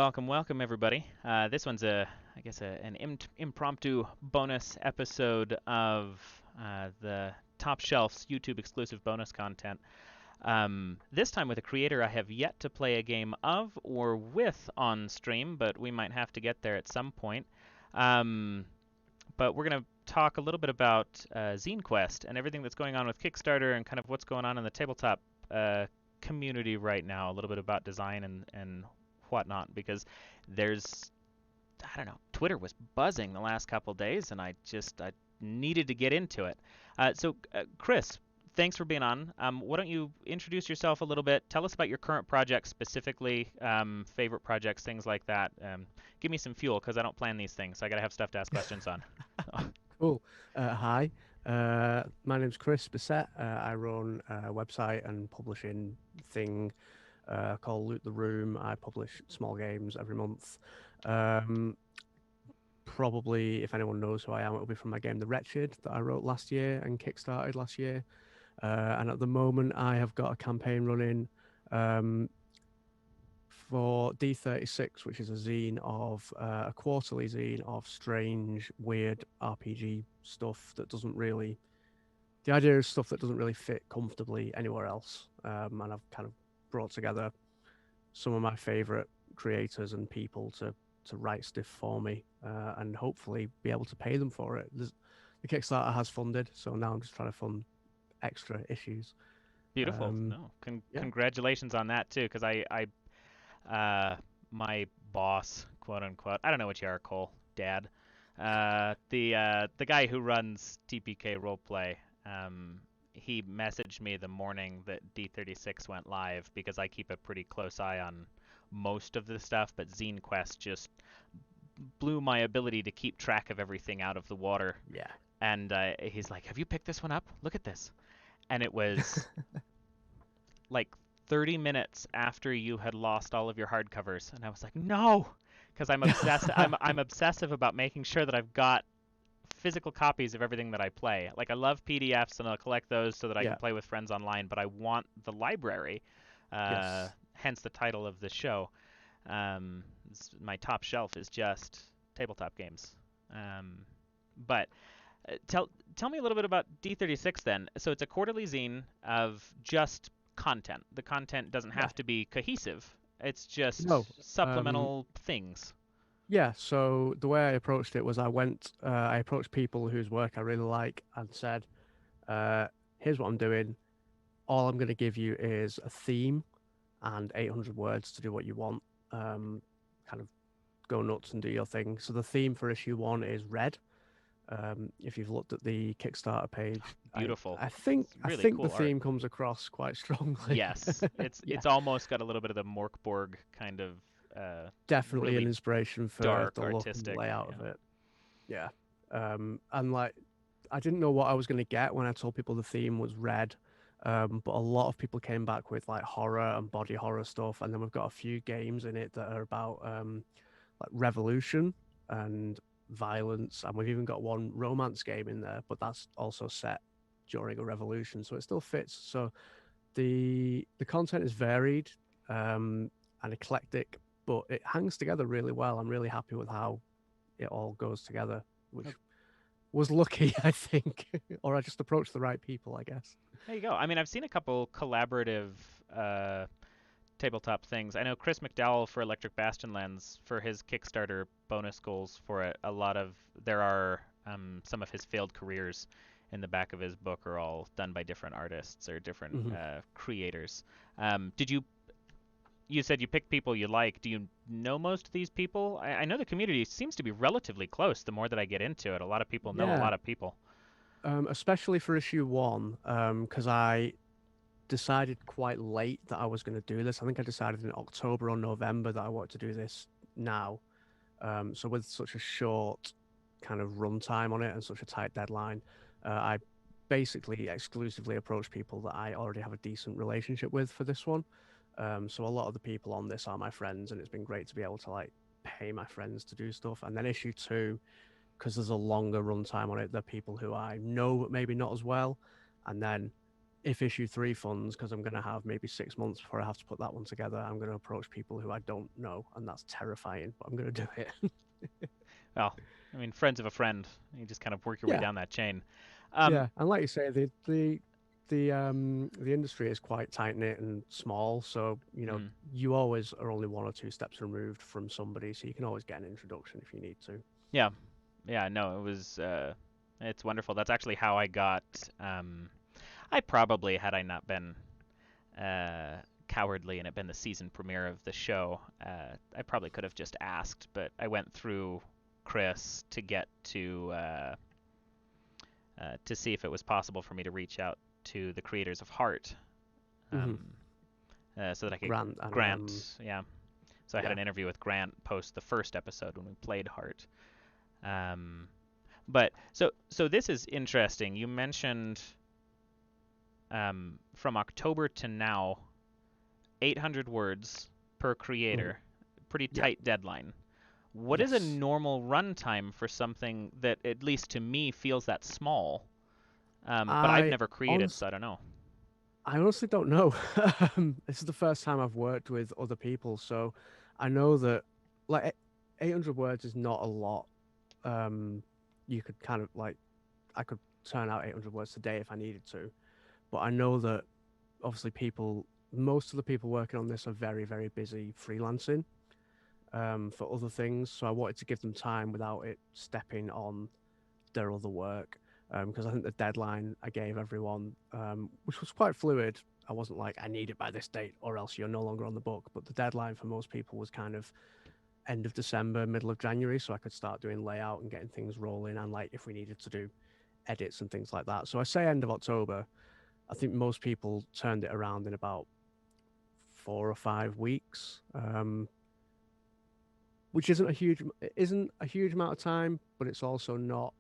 welcome everybody. This one's an impromptu bonus episode of the Top Shelf's YouTube exclusive bonus content. This time with a creator I have yet to play a game of or with on stream, but we might have to get there at some point. But we're going to talk a little bit about Zine Quest and everything that's going on with Kickstarter and kind of what's going on in the tabletop community right now. A little bit about design and whatnot, because I don't know, Twitter was buzzing the last couple days, and I needed to get into it. Chris, thanks for being on. Why don't you introduce yourself a little bit? Tell us about your current project specifically, favorite projects, things like that. Give me some fuel, because I don't plan these things. So I got to have stuff to ask questions on. Cool. Hi. My name's Chris Bissette. I run a website and publishing thing called Loot the Room. I publish small games every month. Probably, if anyone knows who I am, it'll be from my game The Wretched that I wrote last year and kickstarted last year. And at the moment, I have got a campaign running for D36, which is a zine of a quarterly zine of strange, weird RPG stuff that doesn't really. The idea is stuff that doesn't really fit comfortably anywhere else. And I've kind of brought together some of my favorite creators and people to write stuff for me and hopefully be able to pay them for it. The Kickstarter has funded, so now I'm just trying to fund extra issues. Beautiful. No, congratulations on that too, because my boss, quote unquote, I don't know what you are, Cole, Dad, the guy who runs TPK Roleplay, he messaged me the morning that D36 went live, because I keep a pretty close eye on most of the stuff, but Zine Quest just blew my ability to keep track of everything out of the water. Yeah. And he's like, "Have you picked this one up? Look at this." And it was like 30 minutes after you had lost all of your hardcovers, and I was like, "No," because I'm obsessed. I'm obsessive about making sure that I've got physical copies of everything that I play. Like, I love PDFs, and I'll collect those so that I can play with friends online, but I want the library. Hence the title of the show. My top shelf is just tabletop games. But tell me a little bit about D36 then. So it's a quarterly zine of just content. The content doesn't have to be cohesive. It's just supplemental things. Yeah, so the way I approached it was I approached people whose work I really like and said, here's what I'm doing. All I'm going to give you is a theme and 800 words to do what you want. Kind of go nuts and do your thing. So the theme for issue 1 is red. If you've looked at the Kickstarter page, beautiful. I think cool the theme comes across quite strongly. Yes, it's almost got a little bit of the Morkborg kind of. Definitely really an inspiration for dark, the look artistic and layout of it. Yeah, and like I didn't know what I was going to get when I told people the theme was red. But a lot of people came back with like horror and body horror stuff, and then we've got a few games in it that are about like revolution and violence, and we've even got one romance game in there, but that's also set during a revolution, so it still fits. So the content is varied and eclectic, but it hangs together really well. I'm really happy with how it all goes together, which was lucky, I think, or I just approached the right people, I guess. There you go. I mean, I've seen a couple collaborative tabletop things. I know Chris McDowell for Electric Bastion Lens, for his Kickstarter bonus goals for it. There are some of his failed careers in the back of his book are all done by different artists or different creators. You said you pick people you like. Do you know most of these people? I know the community seems to be relatively close the more that I get into it. A lot of people know a lot of people. Especially for issue 1, because I decided quite late that I was going to do this. I think I decided in October or November that I wanted to do this now. So with such a short kind of runtime on it and such a tight deadline, I basically exclusively approach people that I already have a decent relationship with for this one. So a lot of the people on this are my friends, and it's been great to be able to like pay my friends to do stuff. And then issue 2, because there's a longer runtime on it, they're people who I know but maybe not as well. And then if issue three funds, because I'm going to have maybe 6 months before I have to put that one together, I'm going to approach people who I don't know, and that's terrifying, but I'm going to do it. Well, I mean, friends of a friend. You just kind of work your way Yeah, down that chain. Um, yeah, and like you say, the industry is quite tight knit and small, so mm, you always are only one or two steps removed from somebody, so you can always get an introduction if you need to. yeah, yeah. No, it was. It's wonderful. That's actually how I got. I probably, had I not been uh, cowardly and it been the season premiere of the show, I probably could have just asked, but I went through Chris to get to see if it was possible for me to reach out to the creators of Heart, Hmm. um, so that I could Grant and Grant, yeah. So I had yeah. an interview with Grant post the first episode when we played Heart. Um, but this is interesting. You mentioned from October to now, 800 words per Hmm. creator, pretty Yeah. tight deadline. What is a Yes. normal runtime for something that, at least to me, feels that small? But I've I never created, honest, so I don't know. I honestly don't know. This is the first time I've worked with other people, so I know that like 800 words is not a lot. Um, you could kind of like I could turn out 800 words today if I needed to, but I know that obviously most of the people working on this are very, very busy freelancing for other things. So I wanted to give them time without it stepping on their other work. Because I think the deadline I gave everyone, which was quite fluid, I wasn't like, I need it by this date or else you're no longer on the book. But the deadline for most people was kind of end of December, middle of January. So I could start doing layout and getting things rolling. And like if we needed to do edits and things like that. So I say end of October. I think most people turned it around in about 4 or 5 weeks, which isn't a huge amount of time, but it's also not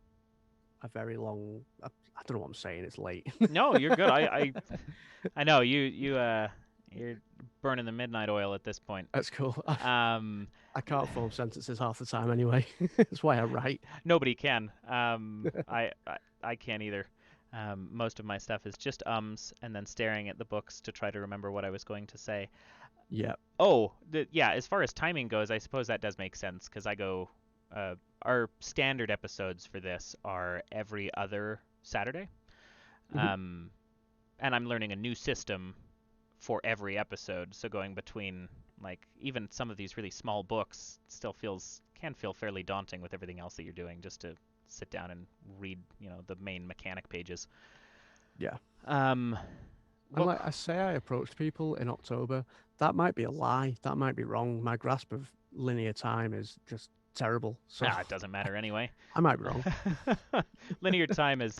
a very long. I don't know what I'm saying. It's late. No, you're good. I know you're burning the midnight oil at this point. That's cool. Um, I can't form sentences half the time anyway. That's why I write. Nobody can. I can't either. Most of my stuff is just and then staring at the books to try to remember what I was going to say. Yeah. Oh, yeah. As far as timing goes, I suppose that does make sense because I go. Our standard episodes for this are every other Saturday, Hmm. um, and I'm learning a new system for every episode. So going between, like, even some of these really small books still can feel fairly daunting with everything else that you're doing, just to sit down and read, the main mechanic pages. Yeah. Um, And what? like I say, I approached people in October. That might be a lie. That might be wrong. My grasp of linear time is just terrible. So It doesn't matter anyway. I might be wrong. linear time is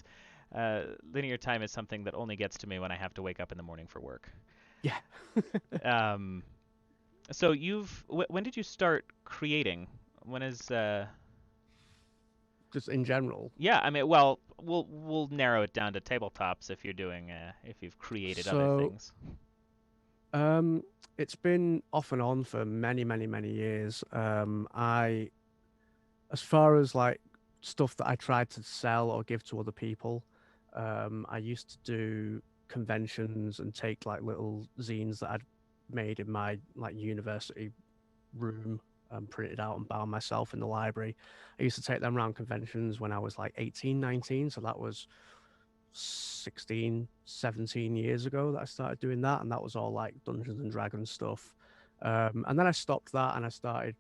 linear time is something that only gets to me when I have to wake up in the morning for work. Yeah. Um, so when did you start creating? When is Just in general. Yeah, I mean, well, we'll narrow it down to tabletops if you've created other So things. um, it's been off and on for many, many, many years. As far as like stuff that I tried to sell or give to other people, I used to do conventions and take like little zines that I'd made in my like university room and printed out and bound myself in the library. I used to take them around conventions when I was like 18, 19. So that was 16, 17 years ago that I started doing that. And that was all like Dungeons and Dragons stuff. And then I stopped that and I started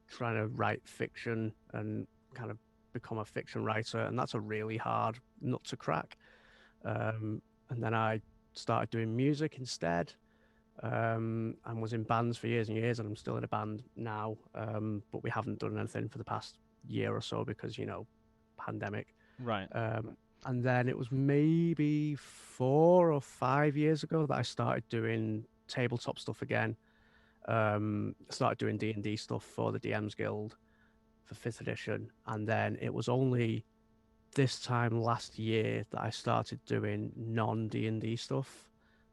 trying to write fiction and kind of become a fiction writer. And that's a really hard nut to crack. And then I started doing music instead, and was in bands for years and years. And I'm still in a band now, but we haven't done anything for the past year or so because, pandemic. Right. And then it was maybe 4 or 5 years ago that I started doing tabletop stuff again. Started doing D&D stuff for the DMs Guild for fifth edition, and then it was only this time last year that I started doing non D&D stuff.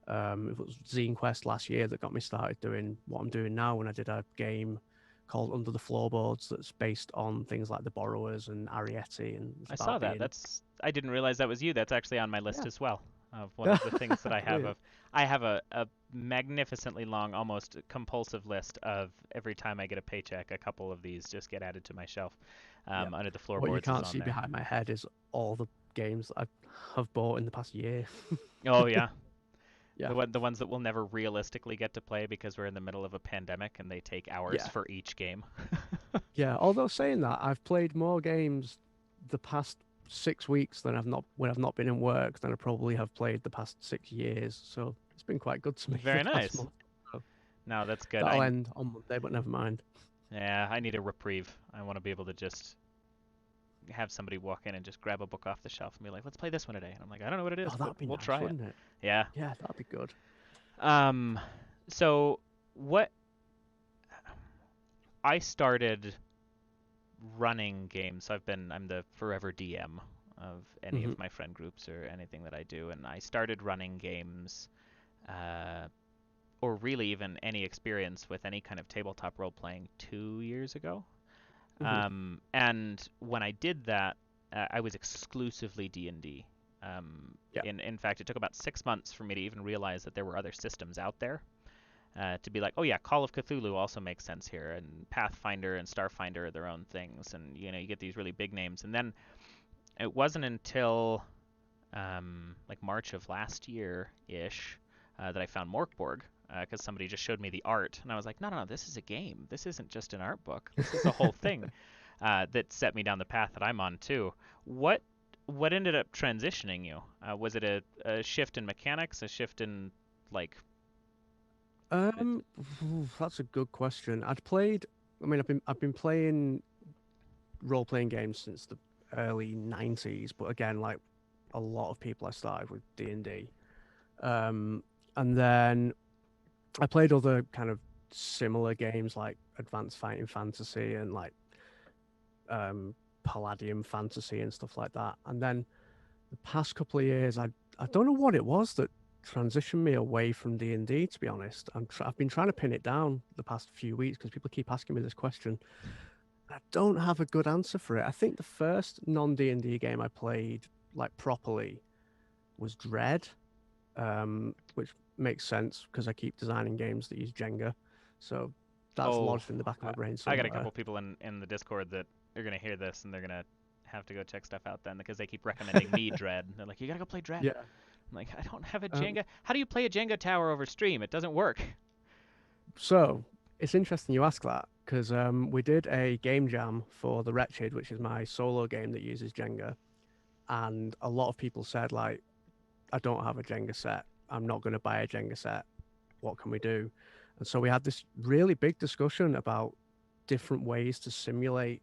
It was Zine Quest last year that got me started doing what I'm doing now. When I did a game called Under the Floorboards that's based on things like the Borrowers and Arietti, and it's I saw about that. being I didn't realize that was you. That's actually on my list yeah, as well. of one of the things that I have Brilliant. of a magnificently long, almost compulsive list of every time I get a paycheck, a couple of these just get added to my shelf. Yeah. Under the What you floorboards is can't on see there. behind my head is all the games that I have bought in the past year. Oh yeah, Yeah. the ones that we'll never realistically get to play because we're in the middle of a pandemic and they take hours Yeah. for each game. Yeah. Although saying that, I've played more games the past 6 weeks than I've not when I've not been in work than I probably have played the past 6 years. So it's been quite good to me the Very past nice. month. So No, that's good. that'll end on Monday, but never mind. Yeah, I need a reprieve. I want to be able to just have somebody walk in and just grab a book off the shelf and be like, "Let's play this one today." And I'm like, "I don't know what it is, Oh, but that'd be we'll nice, try it." wouldn't it? Yeah. Yeah, that'd be good. Um, so what I started running games. So I'm the forever DM of any Hmm. of my friend groups or anything that I do, and I started running games, uh, or really even any experience with any kind of tabletop role playing 2 years ago. Hmm. And when I did that, I was exclusively D&D. Yeah. In fact, it took about 6 months for me to even realize that there were other systems out there. To be like, oh yeah, Call of Cthulhu also makes sense here, and Pathfinder and Starfinder are their own things, and you get these really big names. And then it wasn't until like March of last year ish that I found Morkborg, because somebody just showed me the art, and I was like, no, no, no, this is a game. This isn't just an art book. This is a whole thing that set me down the path that I'm on too. What what ended up transitioning you? Was it a shift in mechanics, a shift in like? It, That's a good question. I mean, I've been playing role-playing games since the early 90s, but again, like a lot of people, I started with D&D. Um, and then I played other kind of similar games like Advanced Fighting Fantasy and like um Palladium Fantasy and stuff like that. And then the past couple of years, I don't know what it was that transitioned me away from D&D, to be honest. I've been trying to pin it down the past few weeks because people keep asking me this question. I don't have a good answer for it. I think the first non-D&D game I played like properly was Dread, which makes sense because I keep designing games that use Jenga. So that's oh, lodged in the back of I, my brain I got a somewhere. couple people in the Discord that are gonna hear this and they're gonna have to go check stuff out then because they keep recommending me Dread. They're like, you gotta go play Dread. Yeah. I'm like, I don't have a Um, Jenga. How do you play a Jenga tower over stream? It doesn't work. so it's interesting you ask that because we did a game jam for The Wretched, which is my solo game that uses Jenga, and a lot of people said like, I don't have a Jenga set. I'm not going to buy a Jenga set. What can we do? And so we had this really big discussion about different ways to simulate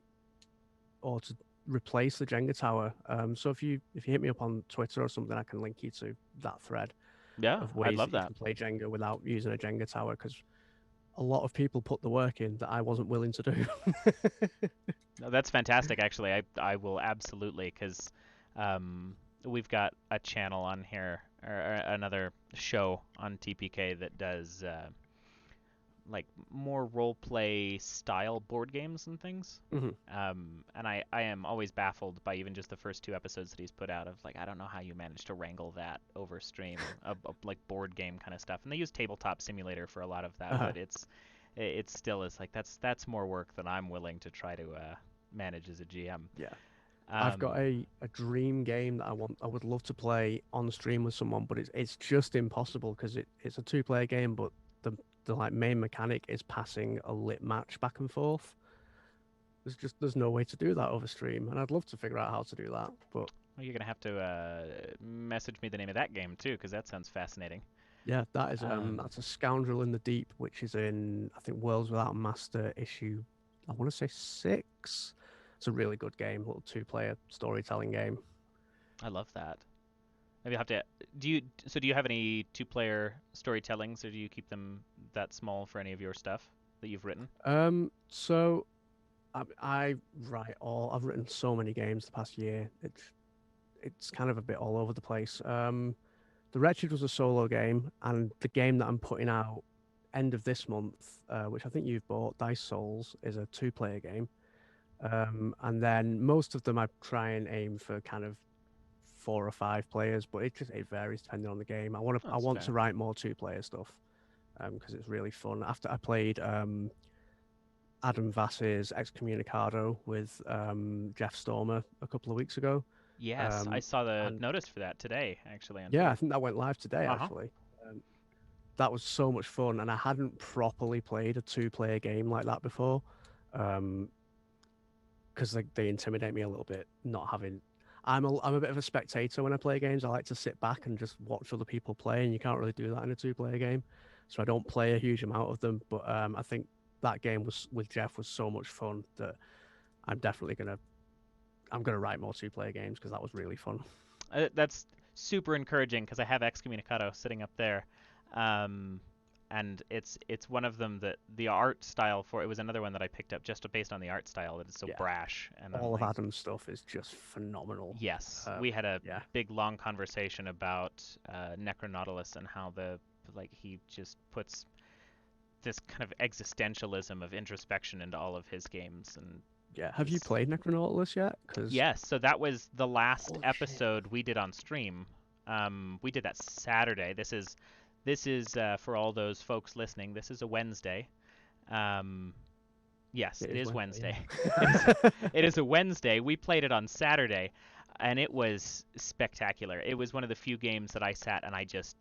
or to replace the Jenga tower. So if you hit me up on Twitter or something, I can link you to that thread Yeah, of I'd ways love that you that. can play Jenga without using a Jenga tower because a lot of people put the work in that I wasn't willing to do. No, that's fantastic. Actually, I will absolutely because we've got a channel on here or another show on TPK that does like more role play style board games and things. Mhm. And I am always baffled by even just the first two episodes that he's put out of like I don't know how you managed to wrangle that over stream, like board game kind of stuff. And they use Tabletop Simulator for a lot of that, Uh-huh. but it still is like that's more work than I'm willing to try to manage as a GM. Yeah. I've got Um, a dream game that I would love to play on stream with someone, but it's just impossible because it's a two-player game, but the like main mechanic is passing a lit match back and forth. There's no way to do that over stream, and I'd love to figure out how to do that. But well, you're gonna have to message me the name of that game too, because that sounds fascinating. yeah, that's Um, a Scoundrel in the Deep, which is in I think Worlds Without Master issue. I want to say 6. It's a really good game, little two-player storytelling game. I love that. Maybe I'll have to. Do you have any two-player storytellings, or do you keep them that small for any of your stuff that you've written? So I write all. I've written so many games the past year. It's kind of a bit all over the place. The Wretched was a solo game, and the game that I'm putting out end of this month, which I think you've bought, Dice Souls, is a two-player game. And then most of them I try and aim for kind of 4 or 5 players, but it varies depending on the game. I That's want fair. to write more 2-player stuff because it's really fun. After I played Adam Vass's Excommunicado with Jeff Stormer a couple of weeks ago. Yes, I saw the And notice for that today, actually, on yeah, I Twitter. think that went live today Uh-huh. actually. That was so much fun, and I hadn't properly played a 2-player game like that before, because they intimidate me a little bit. Not having, I'm a bit of a spectator when I play games. I like to sit back and just watch other people play, and you can't really do that in a 2-player game. So I don't play a huge amount of them. But I think that game was with Jeff was so much fun that I'm definitely I'm gonna write more 2-player games because that was really fun. That's super encouraging because I have Excommunicado sitting up there, um, and it's one of them that the art style for it was another one that I picked up just based on the art style that is so Yeah, brash, and I'm all of like, Adam's stuff is just phenomenal. yes, Um, we had a yeah, big long conversation about Necronautilus and how he just puts this kind of existentialism of introspection into all of his games and yeah. Have you is played Necronautilus yet? Because yes, so that was the last holy shit. episode we did on stream. We did that Saturday. This is for all those folks listening. This is a Wednesday. Um, yes, It it is is Wednesday, Wednesday. It is yeah. it is a Wednesday. We played it on Saturday, and it was spectacular. It was one of the few games that I sat and I just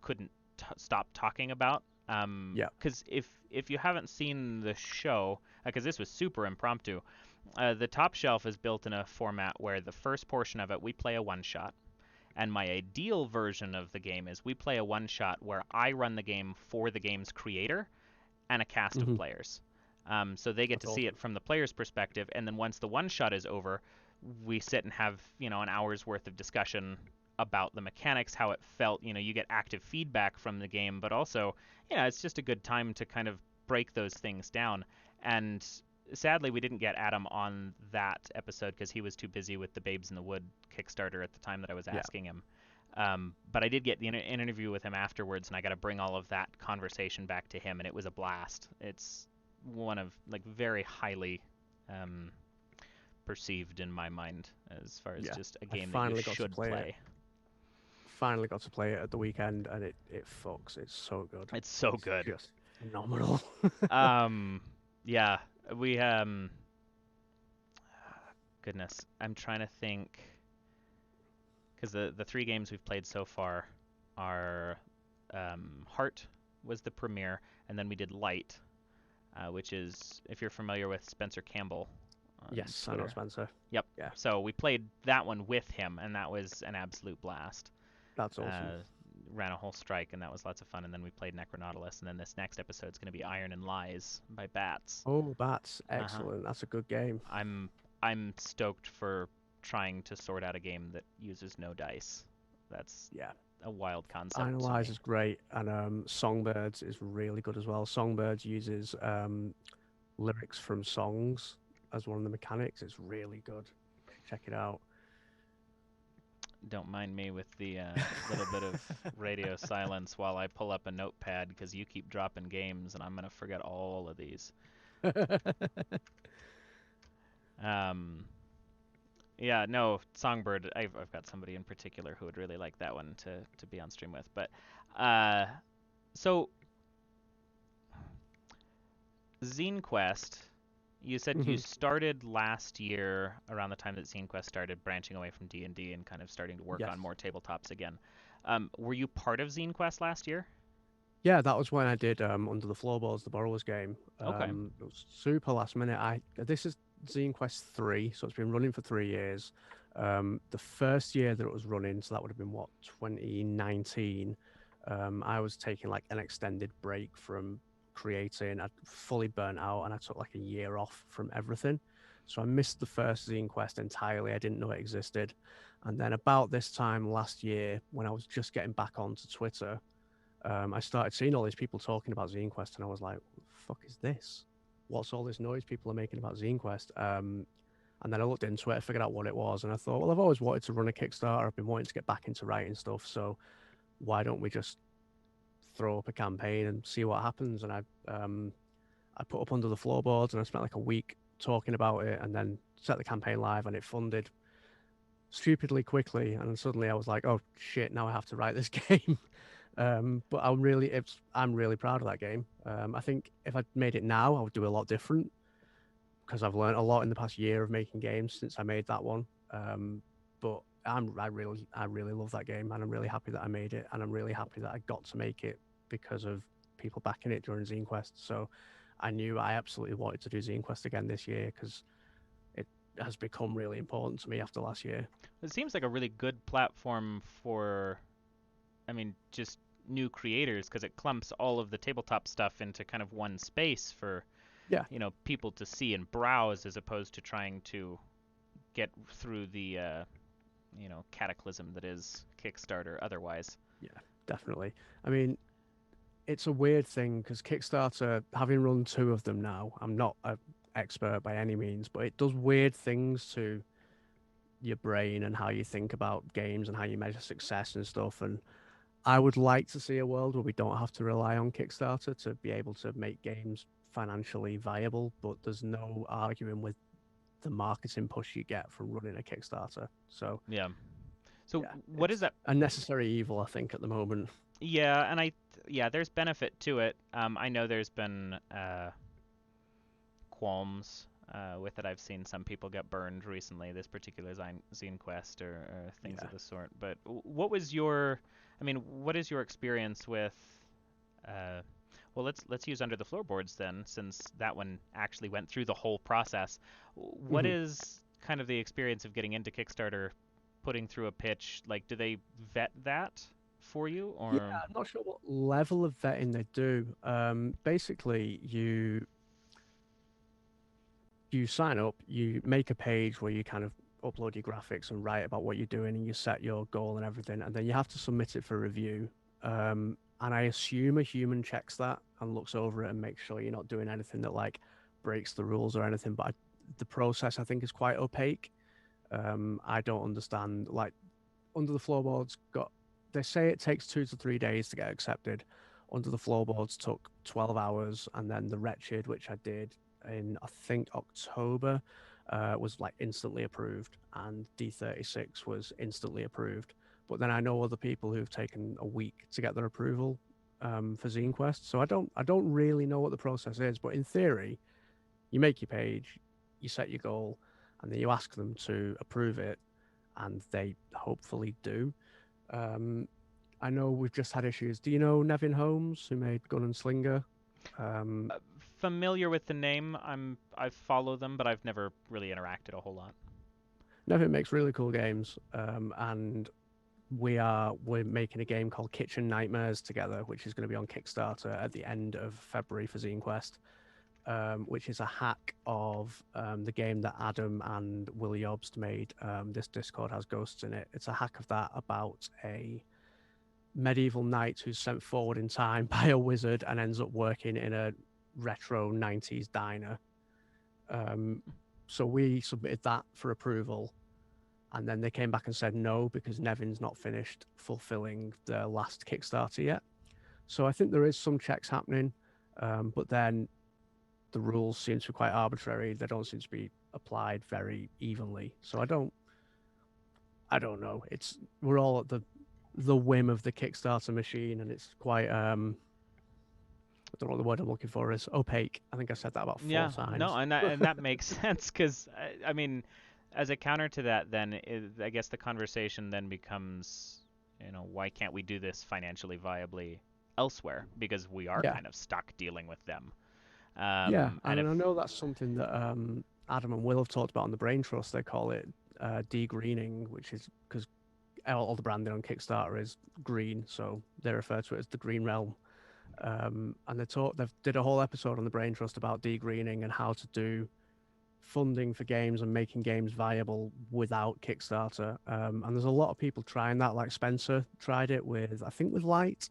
couldn't stop talking about. Yeah. Because if you haven't seen the show, because this was super impromptu, the top shelf is built in a format where the first portion of it we play a one shot, and my ideal version of the game is we play a one shot where I run the game for the game's creator and a cast of Hmm. players. So they get That's to see it awesome. from the player's perspective, and then once the one shot is over, we sit and have an hour's worth of discussion about the mechanics, how it felt. You get active feedback from the game, but also, it's just a good time to kind of break those things down. And sadly, we didn't get Adam on that episode because he was too busy with the Babes in the Wood Kickstarter at the time that I was Yeah. asking him. But I did get an interview with him afterwards, and I got to bring all of that conversation back to him, and it was a blast. It's one of very highly um, perceived in my mind as far as Yeah. just a I game that you finally got to should play it. play. Finally got to play it at the weekend, and it fucks. It's so good. It's so It's good. just phenomenal. Um, yeah, we goodness, I'm trying to think because the three games we've played so far are Heart was the premiere, and then we did Light, which is if you're familiar with Spencer Campbell on Yes, I know Twitter. Spencer. Yep. Yeah, So we played that one with him, and that was an absolute blast. that's awesome. Uh, ran a whole strike, and that was lots of fun. And then we played Necronautilus, and then this next episode is going to be Iron and Lies by Bats. Oh, that's Uh-huh. excellent. That's a good game. I'm stoked for trying to sort out a game that uses no dice. That's Yeah. a wild concept to Analyze me. is great, and Songbirds is really good as well. Songbirds uses lyrics from songs as one of the mechanics. It's really good. Check it out. Don't mind me with the little bit of radio silence while I pull up a notepad because you keep dropping games and I'm gonna forget all of these. Um, yeah, no, Songbird. I've got somebody in particular who would really like that one to be on stream with. But uh, so Zine Quest, you said you Mhm. started last year around the time that Zine Quest started branching away from D&D and kind of starting to work Yes. on more tabletops again. Were you part of Zine Quest last year? Yeah, that was when I did Under the Floorboards, the Borrowers game. Okay. It was super last minute. This is Zine Quest 3, so it's been running for 3 years. The first year that it was running, so that would have been what, 2019. I was taking like an extended break from creating. I'd fully burnt out, and I took like a year off from everything. So I missed the first Zine Quest entirely. I didn't know it existed. And then about this time last year, when I was just getting back onto Twitter, I started seeing all these people talking about Zine Quest, and I was like, "What the fuck is this? What's all this noise people are making about Zine Quest?" And then I looked into it, I figured out what it was, and I thought, well, I've always wanted to run a Kickstarter. I've been wanting to get back into writing stuff, so why don't we just throw up a campaign and see what happens? And I put up Under the Floorboards, and I spent like a week talking about it, and then set the campaign live, and it funded stupidly quickly, and suddenly I was like, oh shit, now I have to write this game. But I'm really proud of that game. I think if I'd made it now, I would do a lot different because I've learned a lot in the past year of making games since I made that one. But I really love that game, and I'm really happy that I made it, and I'm really happy that I got to make it because of people backing it during Zine Quest. So I knew I absolutely wanted to do Zine Quest again this year because it has become really important to me after last year. It seems like a really good platform for, I mean, just new creators because it clumps all of the tabletop stuff into kind of one space for, Yeah, people to see and browse as opposed to trying to get through the, cataclysm that is Kickstarter otherwise. yeah, definitely. I mean, it's a weird thing because Kickstarter, having run two of them now, I'm not an expert by any means, but it does weird things to your brain and how you think about games and how you measure success and stuff. And I would like to see a world where we don't have to rely on Kickstarter to be able to make games financially viable, but there's no arguing with the marketing push you get from running a Kickstarter. So Yeah. So yeah, what is it's that? a necessary evil, I think, at the moment. Yeah, and yeah, there's benefit to it. I know there's been qualms with it. I've seen some people get burned recently, this particular Zine Quest or things Yeah. of the sort. But what was what is your experience with? Uh, well, let's use Under the Floorboards then, since that one actually went through the whole process. What Mhm. is kind of the experience of getting into Kickstarter, putting through a pitch? Like, do they vet that for you, Yeah, or? I'm not sure what level of vetting they do. Basically, you sign up, you make a page where you kind of upload your graphics and write about what you're doing, and you set your goal and everything, and then you have to submit it for review. And I assume a human checks that and looks over it and makes sure you're not doing anything that like breaks the rules or anything. But the process I think is quite opaque. I don't understand. Like under the floorboards got they say it takes 2 to 3 days to get accepted. Under the floorboards took 12 hours, and then the Wretched, which I did in I think October, was like instantly approved, and D36 was instantly approved. But then I know other people who've taken a week to get their approval for Zine Quest. So I don't really know what the process is, but in theory, you make your page, you set your goal, and then you ask them to approve it, and they hopefully do. Um, I know we've just had issues. Do you know Nevin Holmes, who made Gun and Slinger? Um, uh, Familiar with the name. I follow them, but I've never really interacted a whole lot. Nevin makes really cool games, and we're making a game called Kitchen Nightmares together, which is going to be on Kickstarter at the end of February for Zine Quest, which is a hack of the game that Adam and Willie Obst made. This Discord has ghosts in it. It's a hack of that about a medieval knight who's sent forward in time by a wizard and ends up working in a retro 90s diner. Um, so we submitted that for approval, and then they came back and said no because Nevin's not finished fulfilling the last Kickstarter yet. So I think there is some checks happening, but then the rules seem to be quite arbitrary. They don't seem to be applied very evenly. So I don't know. It's we're all at the whim of the Kickstarter machine, and it's quite I don't know what the word I'm looking for is opaque. I think I said that about four Yeah, no, times. and that makes sense because I mean, as a counter to that, then I guess the conversation then becomes, why can't we do this financially viably elsewhere? Because we are Yeah, kind of stuck dealing with them. yeah, And if and I know that's something that Adam and Will have talked about on the Brain Trust. They call it de-greening, which is because all the branding on Kickstarter is green, so they refer to it as the Green Realm. And they did a whole episode on the Brain Trust about de-greening and how to do funding for games and making games viable without Kickstarter. And there's a lot of people trying that. Like Spencer tried it with, I think, with Light.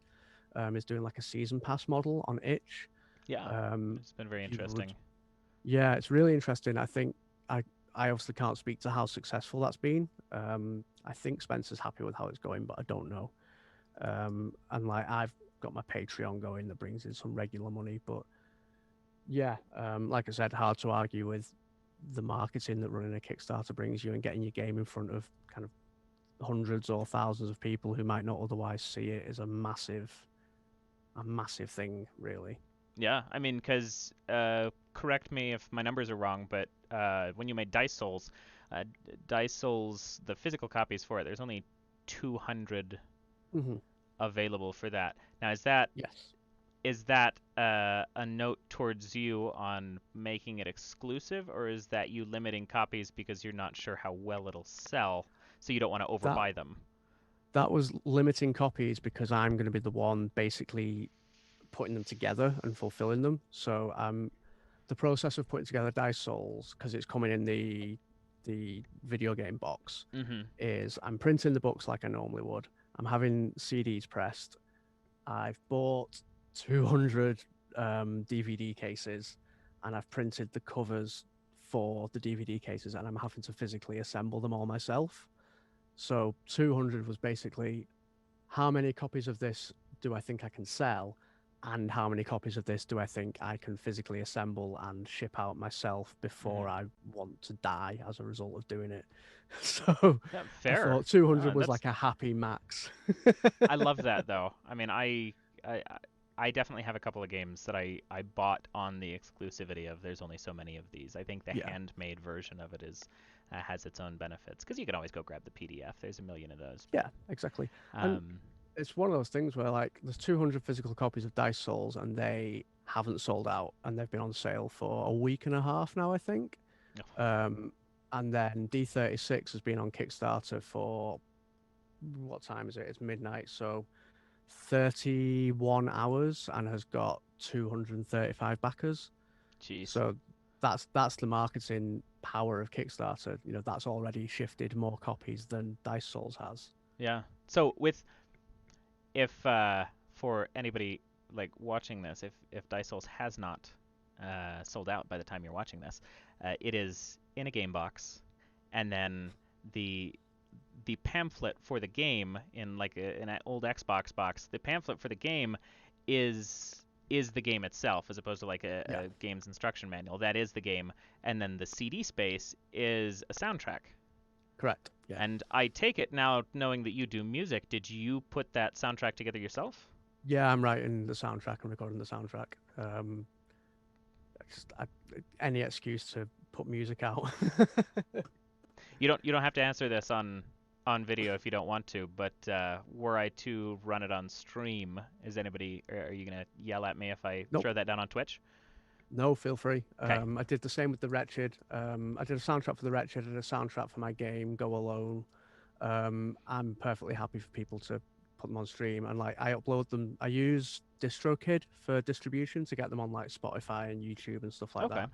Is doing like a season pass model on Itch. yeah, Um, it's been very you would, interesting. yeah, it's really interesting. I think I I obviously can't speak to how successful that's been. I think Spencer's happy with how it's going, but I don't know. And like I've got my Patreon going that brings in some regular money, but yeah, like I said, hard to argue with the marketing that running a Kickstarter brings you and getting your game in front of kind of hundreds or thousands of people who might not otherwise see it is a massive thing, really. Yeah, I mean, because correct me if my numbers are wrong, but when you made Dice Souls, Dice Souls, the physical copies for it, there's only 200 Hmm. available for that. Now, Yes. is that a note towards you on making it exclusive, or is that you limiting copies because you're not sure how well it'll sell, so you don't want to That overbuy them? that was limiting copies because I'm going to be the one basically putting them together and fulfilling them. So the process of putting together Dice Souls, because it's coming in the video game box, Mm-hmm. is I'm printing the books like I normally would. I'm having CDs pressed. I've bought 200 DVD cases, and I've printed the covers for the DVD cases, and I'm having to physically assemble them all myself. So 200 was basically how many copies of this do I think I can sell, and how many copies of this do I think I can physically assemble and ship out myself Mm-hmm. before I want to die as a result of doing it. So Yeah, I fair. thought 200 was That's like a happy max. I love that though. I mean, I I definitely have a couple of games that I bought on the exclusivity of there's only so many of these. I think the Yeah, handmade version of it is has its own benefits because you can always go grab the PDF. There's a million of those, but yeah, exactly. And um, it's one of those things where like there's 200 physical copies of Dice Souls and they haven't sold out and they've been on sale for a week and a half now, I think. Um, and then D36 has been on Kickstarter for what time is it? It's midnight, so 31 hours and has got 235 backers. jeez, So that's the marketing power of Kickstarter. You know, that's already shifted more copies than Dice Souls has. yeah. So with if for anybody like watching this, if Dice Souls has not sold out by the time you're watching this, it is in a game box, and then the the pamphlet for the game in like an old Xbox box, the pamphlet for the game is the game itself as opposed to like Yeah, a game's instruction manual. That is the game, and then the CD space is a soundtrack. correct. Yeah. And I take it now, knowing that you do music, did you put that soundtrack together yourself? Yeah, I'm writing the soundtrack and recording the soundtrack. Just any excuse to put music out. You don't have to answer this on video if you don't want to, but were I to run it on stream, is anybody are you gonna yell at me if I Nope. throw that down on Twitch? No, feel free. Okay. I did the same with the Wretched. I did a soundtrack for the Wretched. I did a soundtrack for my game Go Alone. I'm perfectly happy for people to put them on stream, and like I upload them. I use DistroKid for distribution to get them on like Spotify and YouTube and stuff like Okay.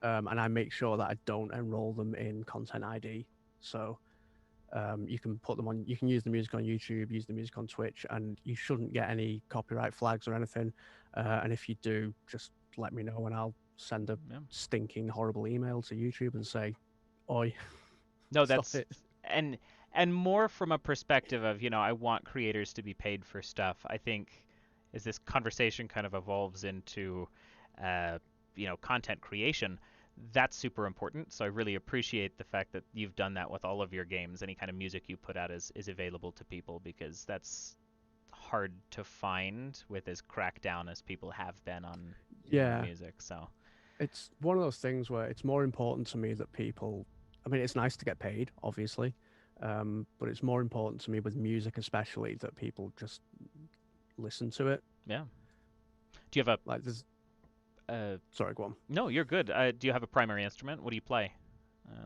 that. And I make sure that I don't enroll them in Content ID. So you can put them on. You can use the music on YouTube, use the music on Twitch, and you shouldn't get any copyright flags or anything. And if you do, just let me know, and I'll send a Yeah. stinking horrible email to YouTube and say, "Oi, No, stop that's it." and and more from a perspective of, I want creators to be paid for stuff. I think as this conversation kind of evolves into uh, content creation, that's super important. So I really appreciate the fact that you've done that with all of your games. Any kind of music you put out is available to people because that's hard to find with as crackdown as people have been on, Yeah, music. So it's one of those things where it's more important to me that people. I mean, it's nice to get paid, obviously, but it's more important to me with music, especially, that people just listen to it. yeah. Do you have Like, there's. a Sorry, go on. No, you're good. Do you have a primary instrument? What do you play?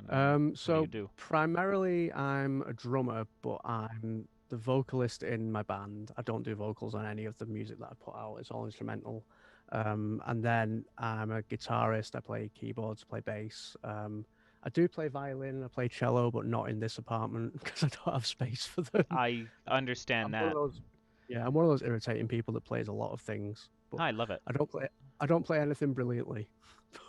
What do you So do? primarily I'm a drummer, but I'm the vocalist in my band. I don't do vocals on any of the music that I put out. It's all instrumental. And then I'm a guitarist. I play keyboards, play bass. I do play violin. I play cello, but not in this apartment because I don't have space for them. I understand I'm one of that. those. Yeah, I'm one of those irritating people that plays a lot of things, but I love it. I don't play. I don't play anything brilliantly,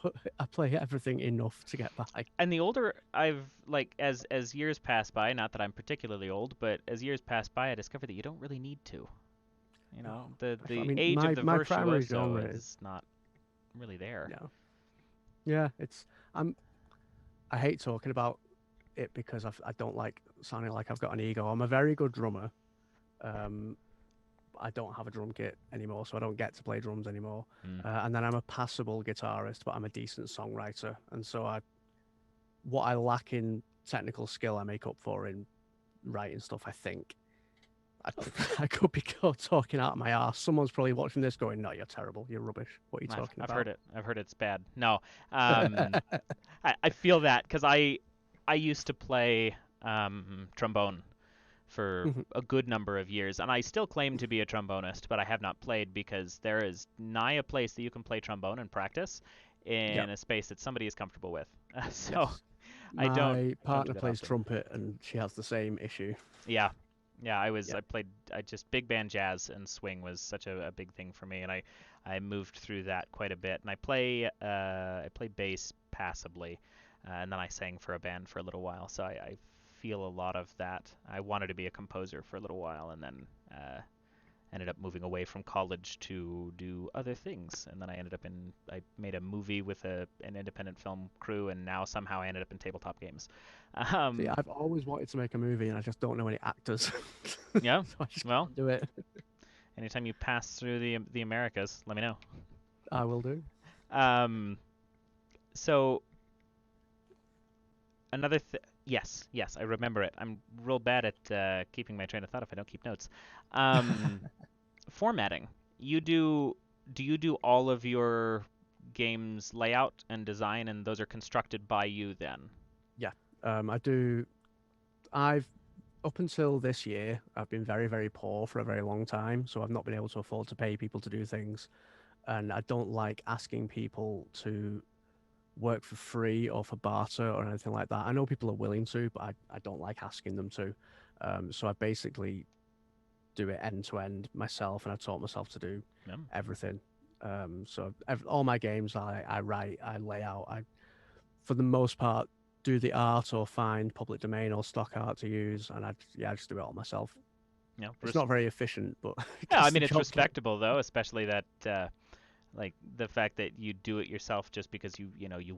but I play everything enough to get by. And the older I've like as years pass by, not that I'm particularly old, but as years pass by, I discover that you don't really need to. No, I The mean age of the my primary virtuoso genre is is not really there. no. Yeah, it's I'm I hate talking about it because I don't like sounding like I've got an ego. I'm a very good drummer. Um, I don't have a drum kit anymore, so I don't get to play drums anymore. Mm. And then I'm a passable guitarist, but I'm a decent songwriter. And so what I lack in technical skill, I make up for in writing stuff. I think I, I could be talking out of my ass. Someone's probably watching this, going, "No, you're terrible. You're rubbish. What are you talking I've heard about?" it. I've heard it's bad. No, um, I feel that because I used to play trombone for Mhm. a good number of years, and I still claim to be a trombonist, but I have not played because there is nigh a place that you can play trombone and practice Yep. in a space that somebody is comfortable with. So Yes. I My don't do partner that plays often. trumpet, and she has the same issue. Yeah. Yeah, Yeah. I played I just big band jazz and swing was such a big thing for me, and I moved through that quite a bit. And I play bass passably, and then I sang for a band for a little while. So I feel a lot of that. I wanted to be a composer for a little while, and then ended up moving away from college to do other things. And then I made a movie with an independent film crew, and now somehow I ended up in tabletop games. See, Um, I've always wanted to make a movie, and I just don't know any actors, yeah, so I just well, can't do it. anytime you pass through the Americas, let me know. I will do. Um, so yes, I remember it. I'm real bad at keeping my train of thought if I don't keep notes. Um, Formatting. You do you do all of your games layout and design, and those are constructed by you then? Yeah. I do. I've up until this year, I've been very, very poor for a very long time, so I've not been able to afford to pay people to do things, and I don't like asking people to work for free or for barter or anything like that. I know people are willing to, but I don't like asking them to. So I basically do it end to end myself, and I taught myself to do Yeah. everything. All my games, I write, I lay out, I for the most part do the art or find public domain or stock art to use, and I just do it all myself. Yeah. It's not very efficient, but it Yeah, I gets the mean it's job done. respectable though, especially that like the fact that you do it yourself just because you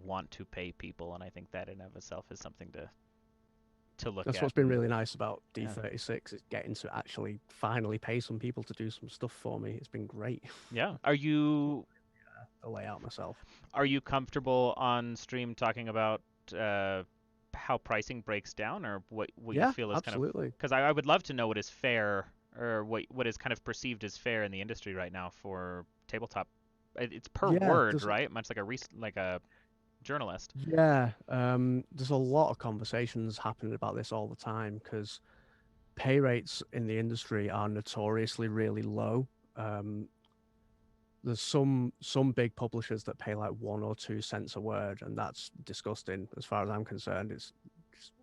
want to pay people, and I think that in of itself is something to look That's at. what's been really nice about Yeah. D36 is getting to actually finally pay some people to do some stuff for me. It's been great. Yeah. To lay out myself. Are you comfortable on stream talking about uh, how pricing breaks down, or what you Yeah, feel is kind of? absolutely. Because I would love to know what is fair, or what is kind of perceived as fair in the industry right now for tabletop. It's per Yeah, word, right? Much like like a journalist. there's a lot of conversations happening about this all the time because pay rates in the industry are notoriously really low. Um, there's some big publishers that pay like 1 or 2 cents a word, and that's disgusting as far as I'm concerned. It's just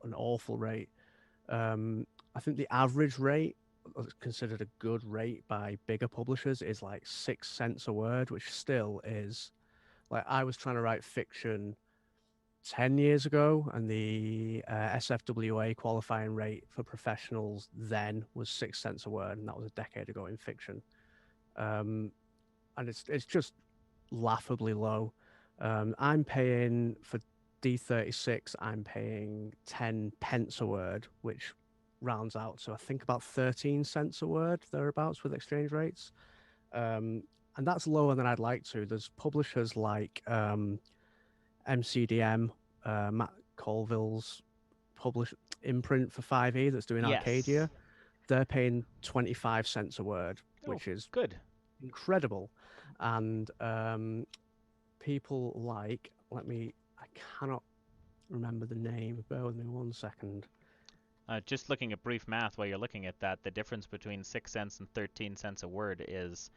an awful rate. Um, I think the average rate considered a good rate by bigger publishers is like 6 cents a word, which still is like I was trying to write fiction 10 years ago, and the SFWA qualifying rate for professionals then was 6 cents a word, and that was a decade ago in fiction. Um, and it's just laughably low. I'm paying for D36, I'm paying 10 pence a word, which rounds out to I think about 13 cents a word, thereabouts with exchange rates. Um, and that's lower than I'd like to. There's publishers like MCDM, Matt Colville's publish imprint for 5e that's doing Yes. Arcadia. They're paying 25 cents a word, Oh, which is good. incredible. And people like, I cannot remember the name. Bear with me 1 second. Just looking at brief math while you're looking at that, the difference between 6 cents and 13 cents a word is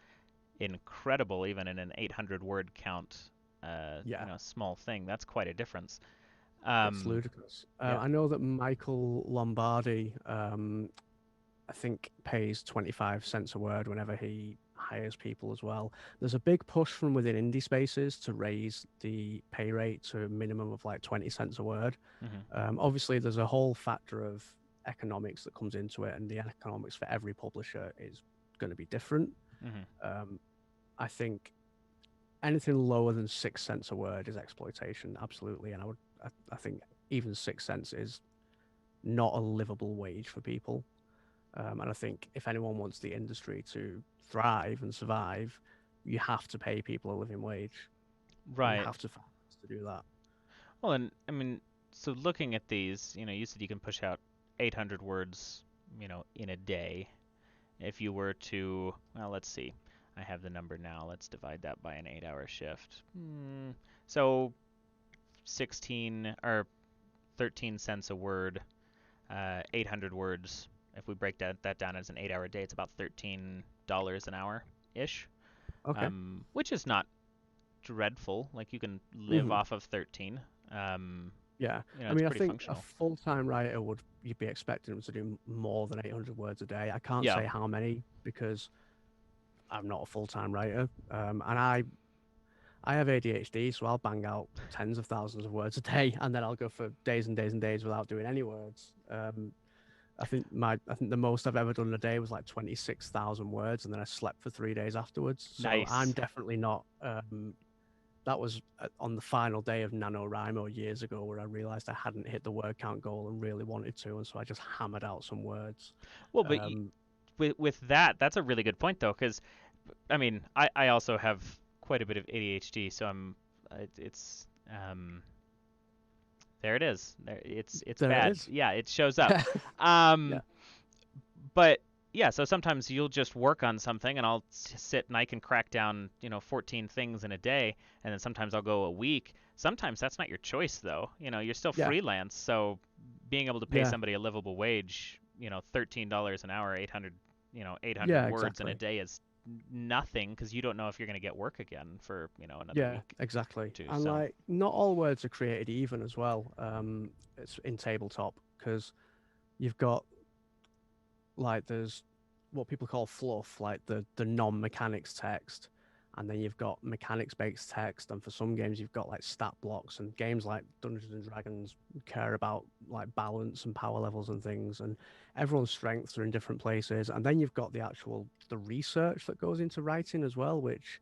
incredible, even in an 800 word count. Yeah, Small thing. That's quite a difference. it's Um, ludicrous. yeah. I know that Michael Lombardi, I think, pays 25 cents a word whenever he hires people as well. There's a big push from within indie spaces to raise the pay rate to a minimum of like 20 cents a word. Hmm. Obviously, there's a whole factor of economics that comes into it, and the economics for every publisher is going to be different. Hmm. Um, I think anything lower than 6 cents a word is exploitation, absolutely. And I think even 6 cents is not a livable wage for people. And I think if anyone wants the industry to thrive and survive, you have to pay people a living wage, and you Right. have to find ways to do that. Well, and I mean, so looking at these, you said you can push out 800 words, in a day. If you were to, well, let's see. I have the number now. Let's divide that by an 8-hour shift. So 16 or 13 cents a word, 800 words. If we break that down as an 8-hour day, it's about $13 an hour ish, Okay. which is not dreadful. Like you can live Hmm. off of 13. Um, Yeah. I it's mean, I pretty think a functional. full-time writer would you'd be expecting them to do more than 800 words a day. I can't Yeah, say how many because I'm not a full-time writer, and I have ADHD, so I'll bang out tens of thousands of words a day, and then I'll go for days and days and days without doing any words. I think the most I've ever done in a day was like 26,000 words, and then I slept for 3 days afterwards. So I'm nice. definitely not. That was on the final day of NaNoWriMo years ago, where I realized I hadn't hit the word count goal and really wanted to, and so I just hammered out some words. Well, but Um, with that, that's a really good point though, because I mean, I also have quite a bit of ADHD, so it's there it is. It's there it bad. is. Yeah, it shows up. Um, Yeah, but yeah, so sometimes you'll just work on something, and I'll sit and I can crack down 14 things in a day, and then sometimes I'll go a week. Sometimes that's not your choice though. You're still yeah, freelance, so being able to pay yeah, somebody a livable wage, $13 an hour, 800 yeah, words in a exactly. day is nothing because you don't know if you're going to get work again for another Yeah, week exactly. or two. And So like, not all words are created even as well. It's in tabletop because you've got like there's what people call fluff, like the non-mechanics text, and then you've got mechanics-based text, and for some games you've got like stat blocks, and games like Dungeons and Dragons care about like balance and power levels and things, and everyone's strengths are in different places, and then you've got the research that goes into writing as well, which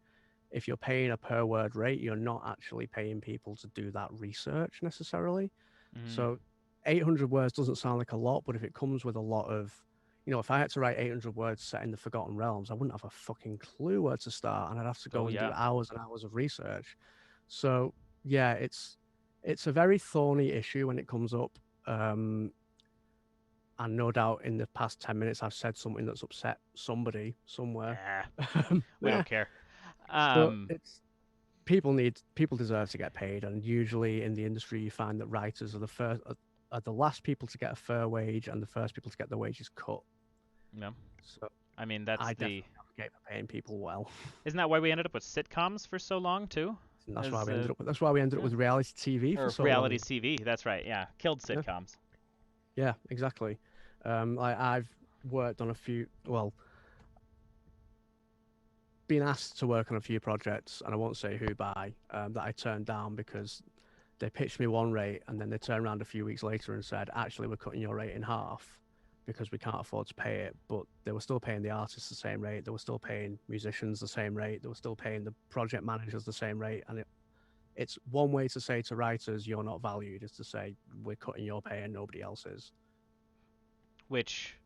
if you're paying a per word rate, you're not actually paying people to do that research necessarily. mm, So 800 words doesn't sound like a lot, but if it comes with a lot of, if I had to write 800 words set in the Forgotten Realms, I wouldn't have a fucking clue where to start, and I'd have to oh go and do yeah, hours and hours of research. So yeah, it's a very thorny issue when it comes up. Um, and no doubt in the past 10 minutes I've said something that's upset somebody somewhere. eh, we Yeah, don't care. but Um, people deserve to get paid, and usually in the industry you find that writers are the last people to get a fair wage and the first people to get their wages cut. no, So I mean that's I the definitely advocate for paying people well. isn't that why we ended up with sitcoms for so long too? And As that's why we ended up yeah, with reality TV for or so reality long. TV. That's right. Yeah, killed Yeah, sitcoms. yeah, exactly. I've worked on a few, well, been asked to work on a few projects, and I won't say who by, that I turned down because they pitched me one rate and then they turned around a few weeks later and said, actually, we're cutting your rate in half because we can't afford to pay it. But they were still paying the artists the same rate. They were still paying musicians the same rate. They were still paying the project managers the same rate. And it's one way to say to writers, you're not valued, is to say, we're cutting your pay and nobody else's. Which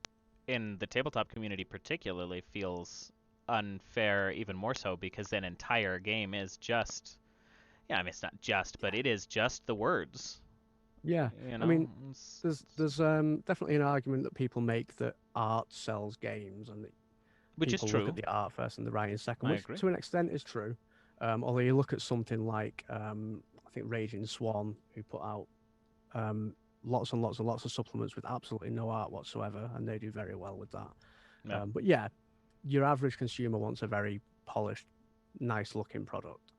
in the tabletop community particularly feels unfair even more so because an entire game is just yeah, I mean it's not just, but Yeah. it is just the words. Yeah. You I know, mean, there's definitely an argument that people make that art sells games and that which is people look at true. the art first and the writing second, I which agree. to an extent is true. Although you look at something like I think Raging Swan, who put out um, lots and lots and lots of supplements with absolutely no art whatsoever, and they do very well with that. Yeah. But yeah, your average consumer wants a very polished, nice looking product,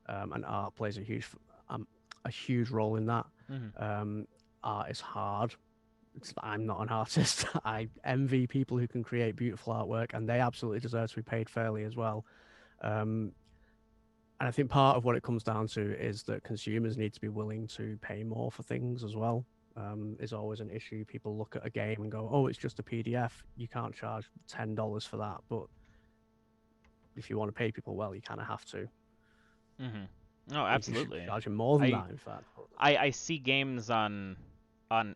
and art plays um, a huge role in that. Hmm. Um, Art is hard. I'm not an artist. I envy people who can create beautiful artwork, and they absolutely deserve to be paid fairly as well. Um, and I think part of what it comes down to is that consumers need to be willing to pay more for things as well. Is always an issue. People look at a game and go, "Oh, it's just a PDF. You can't charge $10 for that." But if you want to pay people well, you kind of have to. Hmm. Oh, I think you should be absolutely. charging more than I that, in fact. I see games on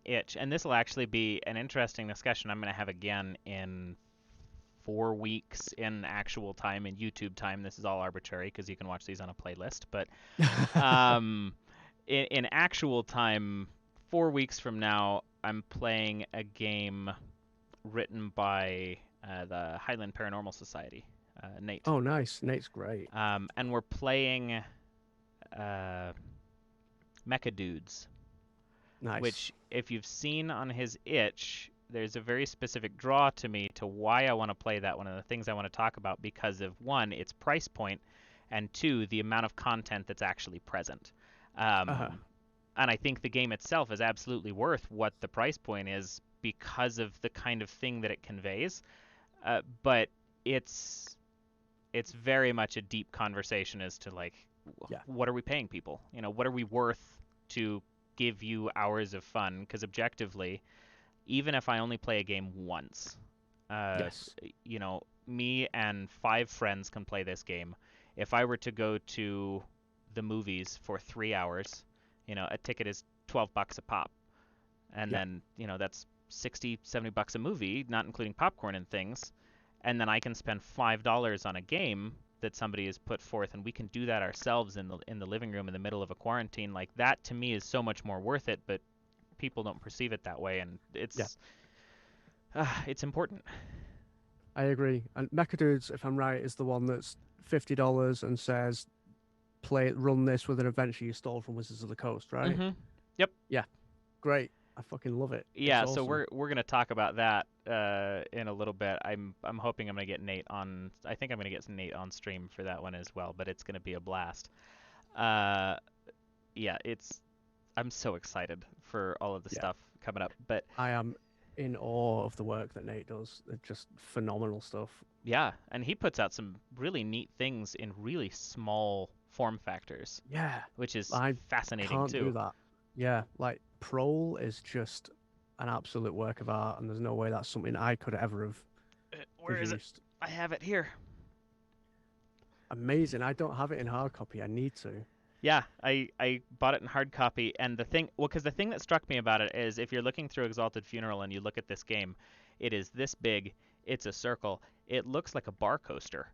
itch, and this will actually be an interesting discussion I'm going to have again in 4 weeks in actual time, in YouTube time. This is all arbitrary because you can watch these on a playlist, but um, in actual time, 4 weeks from now, I'm playing a game written by the Highland Paranormal Society, Nate. Oh, nice. Nate's great. And we're playing Mecha Dudes, Nice. which, if you've seen on his itch, there's a very specific draw to me to why I want to play that one and the things I want to talk about because of one, its price point, and two, the amount of content that's actually present. Uh-huh. And I think the game itself is absolutely worth what the price point is because of the kind of thing that it conveys. But it's very much a deep conversation as to like Yeah. what are we paying people? You know, what are we worth to give you hours of fun? Because objectively, even if I only play a game once, uh, Yes. you know, me and 5 friends can play this game. If I were to go to the movies for 3 hours, you know, a ticket is $12 a pop, and Yeah. then that's 60, $70 a movie, not including popcorn and things, and then I can spend $5 on a game that somebody has put forth, and we can do that ourselves in the living room in the middle of a quarantine. Like that to me is so much more worth it, but people don't perceive it that way, and Yeah. it's important. I agree. And Mechadudes, if I'm right, is the one that's $50 and says run this with an adventure you stole from Wizards of the Coast, right? Mhm. Yep. Yeah. Great. I fucking love it. It's Yeah, so awesome. we're gonna talk about that in a little bit. I'm hoping I'm gonna get Nate on. I think I'm gonna get Nate on stream for that one as well. But it's gonna be a blast. Uh, yeah, I'm so excited for all of the Yeah. stuff coming up. But I am in awe of the work that Nate does. It's just phenomenal stuff. yeah, and he puts out some really neat things in really small form factors, Yeah. which is I fascinating can't do too. that. Yeah. Like Prole is just an absolute work of art, and there's no way that's something I could ever have Where is it? produced. I have it here. Amazing. I don't have it in hard copy. I need to. Yeah, I bought it in hard copy, and because the thing that struck me about it is if you're looking through Exalted Funeral and you look at this game, it is this big, it's a circle, it looks like a bar coaster.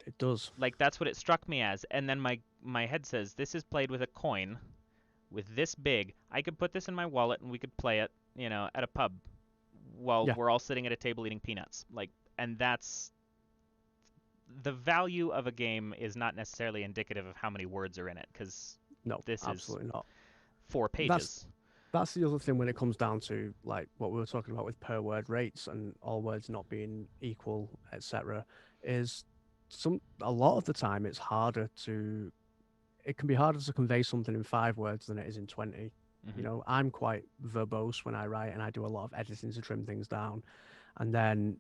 It does. Like that's what it struck me as, and then my head says this is played with a coin, with this big. I could put this in my wallet and we could play it, at a pub, while Yeah. we're all sitting at a table eating peanuts. Like, and that's the value of a game is not necessarily indicative of how many words are in it, because No, this is absolutely not. four That's pages. that's the other thing when it comes down to like what we were talking about with per word rates and all words not being equal, etc. Is a lot of the time it can be harder to convey something in 5 words than it is in 20. Hmm. I'm quite verbose when I write and I do a lot of editing to trim things down. And then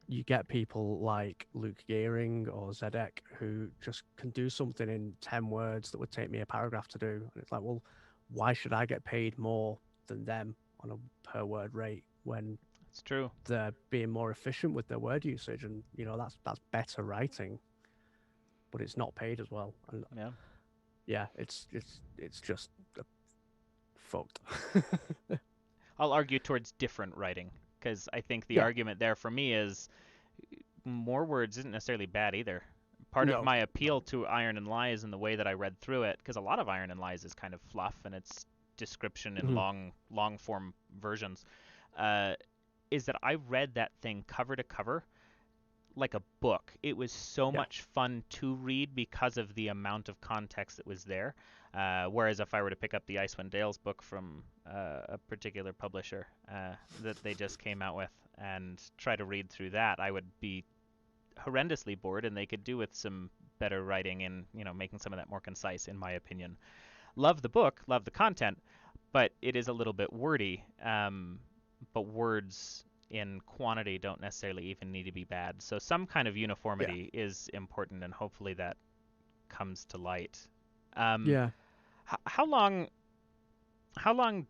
you get people like Luke Gearing or Zedek who just can do something in 10 words that would take me a paragraph to do. And it's like, well, why should I get paid more than them on a per word rate when It's true. they're being more efficient with their word usage? And that's better writing, but it's not paid as well. And Yeah. yeah, it's just fucked. I'll argue towards different writing, because I think the Yeah, argument there for me is more words isn't necessarily bad either. Part of no, my no. appeal to Iron and Lies and the way that I read through it, because a lot of Iron and Lies is kind of fluff and it's description in Mhm. long form versions, uh, is that I read that thing cover to cover like a book. It was so Yeah, much fun to read because of the amount of context that was there. Whereas if I were to pick up the Icewind Dale's book from a particular publisher that they just came out with and try to read through that, I would be horrendously bored, and they could do with some better writing and making some of that more concise, in my opinion. Love the book, love the content, but it is a little bit wordy. But words in quantity don't necessarily even need to be bad. So some kind of yeah, uniformity is important, and hopefully that comes to light. Um, yeah. how long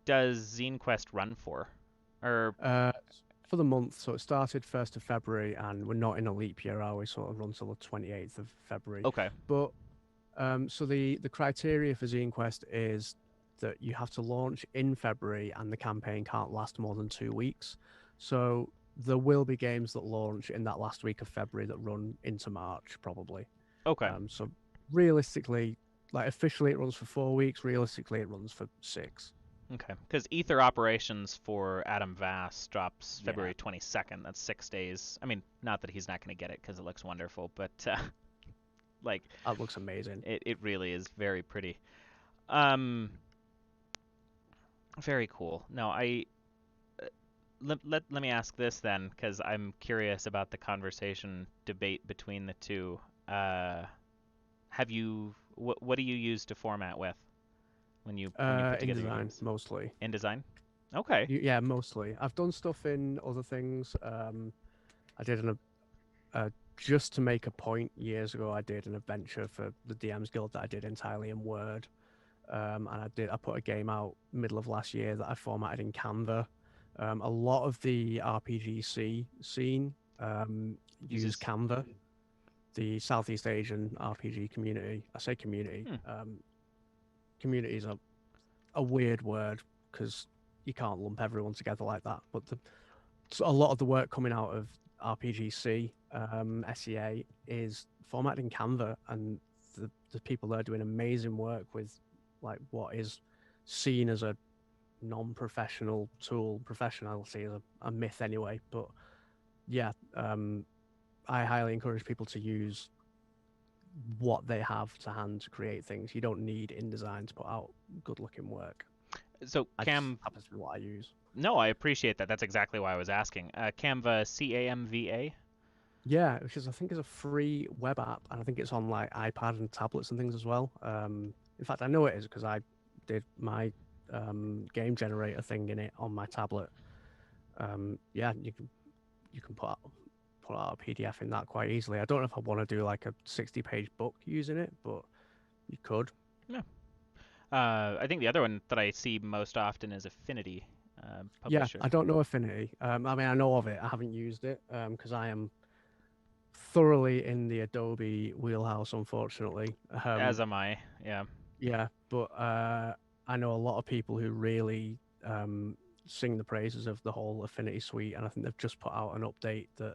does Zine Quest run for? Or Uh, for the month, so it started 1st of February, and we're not in a leap year, are we? So it'll run till the 28th of February. okay, But So the criteria for Zine Quest is that you have to launch in February and the campaign can't last more than 2 weeks. So there will be games that launch in that last week of February that run into March, probably. Okay. So realistically, like officially it runs for 4 weeks. Realistically, it runs for 6. Okay. Because Ether Operations for Adam Vass drops Yeah, February 22nd. That's 6 days. I mean, not that he's not going to get it because it looks wonderful, but like that looks amazing. it really is very pretty. Um, Very cool. No, let me ask this then, because I'm curious about the conversation debate between the two. Have you what do you use to format with when you put together your InDesign games? mostly. InDesign? Okay. Yeah, mostly. I've done stuff in other things. I did just to make a point years ago. I did an adventure for the DM's Guild that I did entirely in Word. And I put a game out middle of last year that I formatted in Canva. A lot of the RPG scene use Uses Canva. The Southeast Asian RPG community. I say community. hmm. Community is a weird word because you can't lump everyone together like that. But so a lot of the work coming out of RPGC, SEA is formatted in Canva, and the people there doing amazing work with like what is seen as a non-professional tool. Professionality is a myth anyway, but yeah, I highly encourage people to use what they have to hand to create things. You don't need InDesign to put out good-looking work. So I just Cam, happens to be what I use. no, I appreciate that. That's exactly why I was asking. Canva, CAMVA. Yeah, which is I think is a free web app, and I think it's on like iPad and tablets and things as well. In fact, I know it is because I did my game generator thing in it on my tablet. Yeah, you can put out a PDF in that quite easily. I don't know if I want to do like a 60-page book using it, but you could. Yeah. I think the other one that I see most often is Affinity Yeah, Publisher. I don't know Affinity. I mean, I know of it. I haven't used it because I am thoroughly in the Adobe wheelhouse, unfortunately. As am I. Yeah. Yeah, but I know a lot of people who really sing the praises of the whole Affinity suite, and I think they've just put out an update that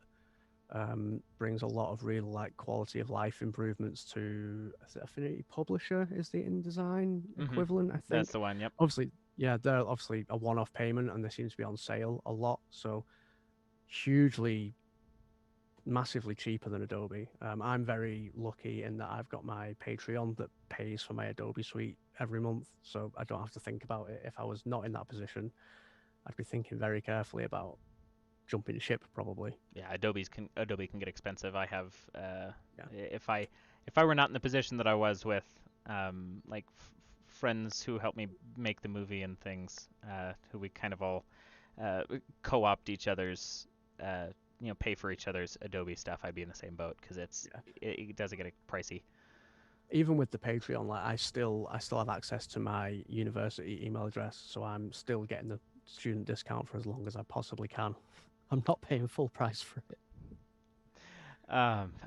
brings a lot of real like quality of life improvements to is it Affinity Publisher is the InDesign Mm-hmm. equivalent, I That's think. the one. Yep. Obviously, yeah, they're obviously a one-off payment, and they seem to be on sale a lot, so hugely massively cheaper than Adobe. I'm very lucky in that I've got my Patreon that pays for my Adobe suite every month, so I don't have to think about it. If I was not in that position, I'd be thinking very carefully about jumping ship, probably. Yeah. Adobe can get expensive. I have Yeah, if I were not in the position that I was with like friends who helped me make the movie and things, who we kind of all co-opt each other's pay for each other's Adobe stuff, I'd be in the same boat because yeah. it does get pricey. Even with the Patreon, like I still have access to my university email address, so I'm still getting the student discount for as long as I possibly can. I'm not paying full price for it.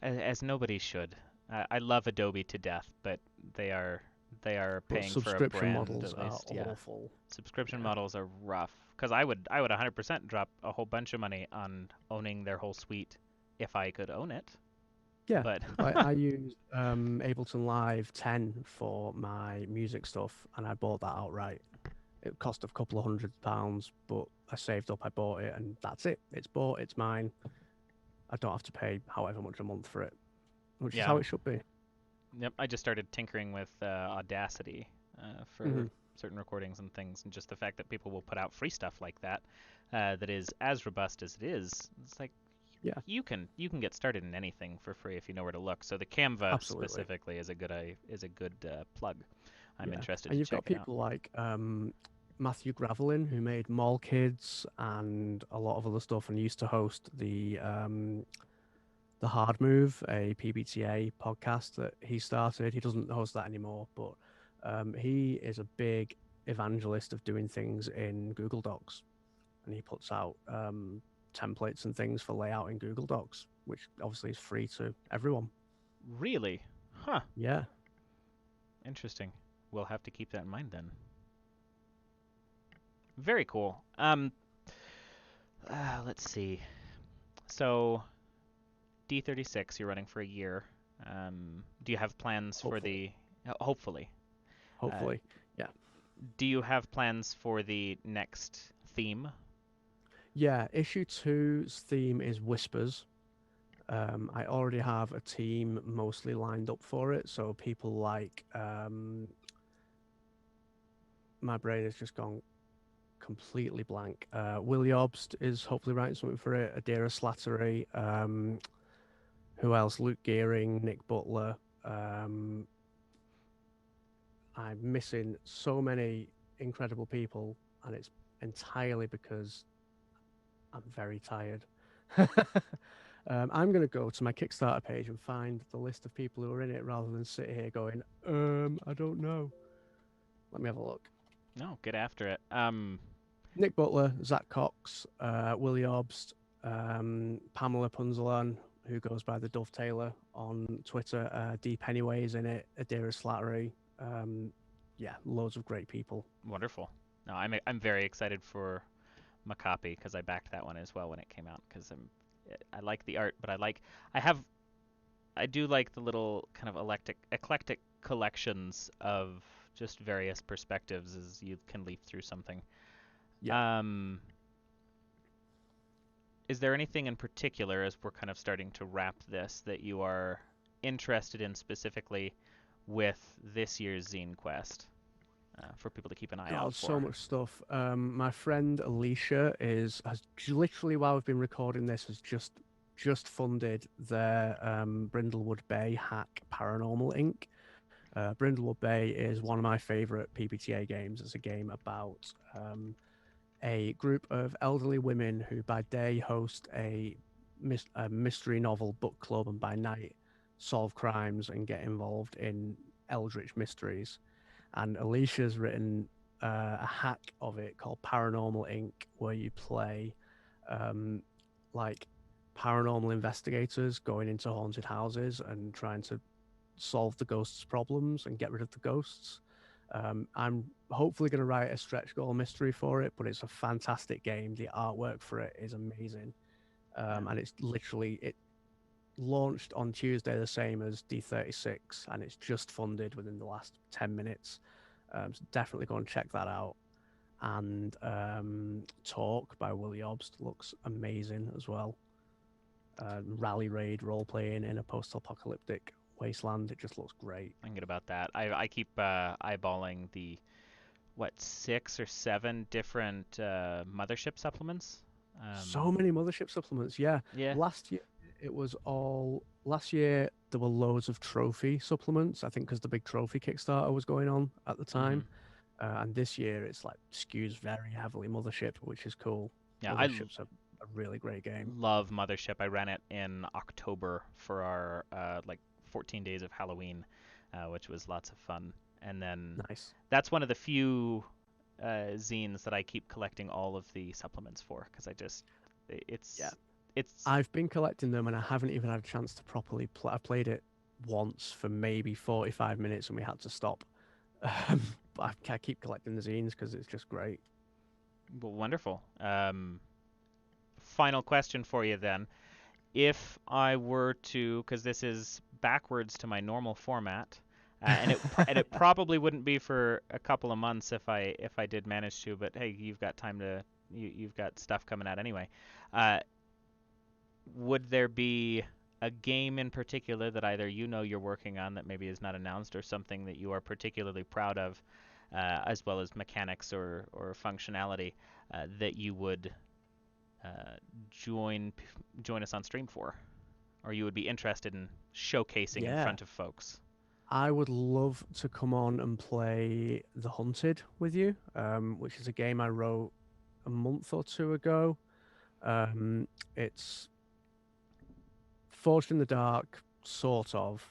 As nobody should. I love Adobe to death, but they are they are But paying for a subscription brand models at are least. Yeah, awful. subscription Yeah. models are rough because I would 100% drop a whole bunch of money on owning their whole suite if I could own it. Yeah, But like I use Ableton Live 10 for my music stuff, and I bought that outright. It cost a couple of £100, but I saved up, I bought it, and that's it. It's bought, it's mine. I don't have to pay however much a month for it, which is yeah, how it should be. yep, I just started tinkering with Audacity for Hmm. certain recordings and things, and just the fact that people will put out free stuff like that that is as robust as it is. It's like Yeah, you can get started in anything for free if you know where to look. So the Canva absolutely. specifically is a good plug. I'm Yeah, interested and to you've got check it out. people like Matthew Gravelin who made Mall Kids and a lot of other stuff, and used to host the Hard Move, a PBTA podcast that he started. He doesn't host that anymore, but he is a big evangelist of doing things in Google Docs, and he puts out templates and things for layout in Google Docs, which obviously is free to everyone. Really? Huh. Yeah, Interesting. We'll have to keep that in mind then. Very cool. Let's see. So D36, you're running for a year. Do you have plans for Hopefully. the? Hopefully. Uh, Hopefully. Yeah. do you have plans for the next theme? Yeah, issue two's theme is whispers. I already have a team mostly lined up for it, so people like my brain has just gone completely blank. Willie Obst is hopefully writing something for it. Adira Slattery. Who else? Luke Gearing, Nick Butler. I'm missing so many incredible people, and it's entirely because I'm very tired. I'm going to go to my Kickstarter page and find the list of people who are in it rather than sit here going, I don't know. Let me have a look. No, get after it. Nick Butler, Zach Cox, Willie Obst, Pamela Punzalan, who goes by the Dovetailer on Twitter, Dee Pennyway is in it, Adira Slattery. Yeah, loads of great people. Wonderful. No, I'm very excited for my copy because I backed that one as well when it came out because I like the art, but I do like the little kind of eclectic collections of just various perspectives as you can leaf through something. Yeah. Is there anything in particular, as we're kind of starting to wrap this, that you are interested in specifically with this year's Zine Quest for people to keep an eye out God, so for? much stuff. My friend Alicia has literally, while we've been recording this, has just funded their Brindlewood Bay hack Paranormal Inc. Brindlewood Bay is one of my favorite PBTA games. It's a game about a group of elderly women who by day host a mystery novel book club and by night solve crimes and get involved in eldritch mysteries. And Alicia's written a hack of it called Paranormal Inc., where you play like paranormal investigators going into haunted houses and trying to solve the ghosts' problems and get rid of the ghosts. I'm hopefully going to write a stretch goal mystery for it, but it's a fantastic game. The artwork for it is amazing, and it's literally it launched on Tuesday, the same as D36, and it's just funded within the last 10 minutes. So definitely go and check that out. And Talk by Willie Obst looks amazing as well. Rally Raid role playing in a post apocalyptic wasteland. It just looks great. I'm good about that. I keep eyeballing the what 6 or 7 different mothership supplements. So many mothership supplements. Yeah. Yeah. Last year it was all last year there were loads of trophy supplements, I think because the big trophy Kickstarter was going on at the time. And this year it's like skews very heavily Mothership, which is cool. Yeah, Mothership's a really great game. love Mothership. I ran it in October for our like 14 days of Halloween, which was lots of fun. And then Nice. that's one of the few zines that I keep collecting all of the supplements for because Yeah. it's I've been collecting them and I haven't even had a chance to properly play. I played it once for maybe 45 minutes and we had to stop. But I keep collecting the zines because it's just great. well, wonderful. Final question for you then. If I were to, because this is backwards to my normal format, and it probably wouldn't be for a couple of months if I did manage to, but hey, you've got time to you've got stuff coming out anyway. Uh, would there be a game in particular that either you know you're working on that maybe is not announced, or something that you are particularly proud of, as well as mechanics or functionality, that you would uh, join join us on stream for, or you would be interested in showcasing in Yeah. front of folks? I would love to come on and play The Hunted with you, which is a game I wrote a month or two ago. It's Forged in the Dark, sort of.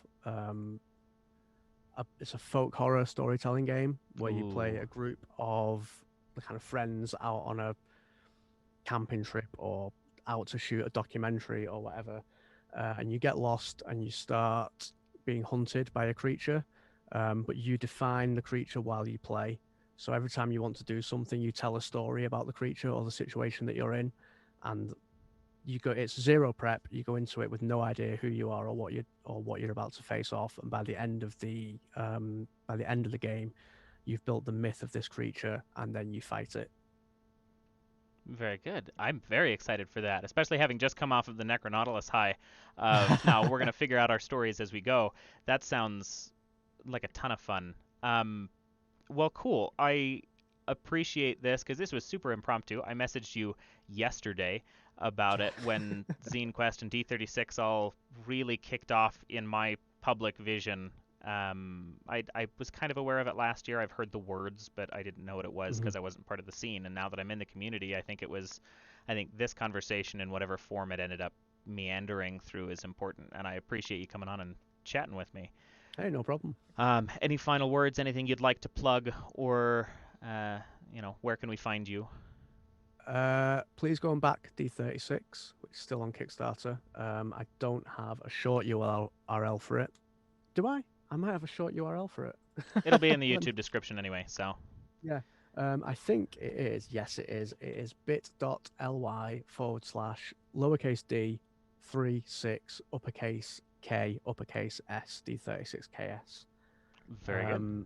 It's a folk horror storytelling game where you play Ooh, a group of the kind of friends out on a camping trip or out to shoot a documentary or whatever, and you get lost and you start being hunted by a creature. but you define the creature while you play. So every time you want to do something, you tell a story about the creature or the situation that you're in, and it's zero prep. You go into it with no idea who you are or what you're about to face off, and by the end of the game, you've built the myth of this creature, and then you fight it. Very good. I'm very excited for that, especially having just come off of the Necronautilus high of now we're going to figure out our stories as we go. That sounds like a ton of fun. Well, cool. I appreciate this because this was super impromptu. I messaged you yesterday about it when Zine Quest and D36 all really kicked off in my public vision. I was kind of aware of it last year. I've heard the words, but I didn't know what it was Mhm. because I wasn't part of the scene. And now that I'm in the community, I think this conversation in whatever form it ended up meandering through is important. And I appreciate you coming on and chatting with me. Hey, no problem. Any final words? Anything you'd like to plug, or where can we find you? Please go and back D36, which is still on Kickstarter. I don't have a short URL for it. Do I? I might have a short URL for it. It'll be in the Let me- YouTube description anyway. So yeah. I think it is. Yes, it is. It is bit.ly/lowercase d 36 uppercase K uppercase S D36KS. very good.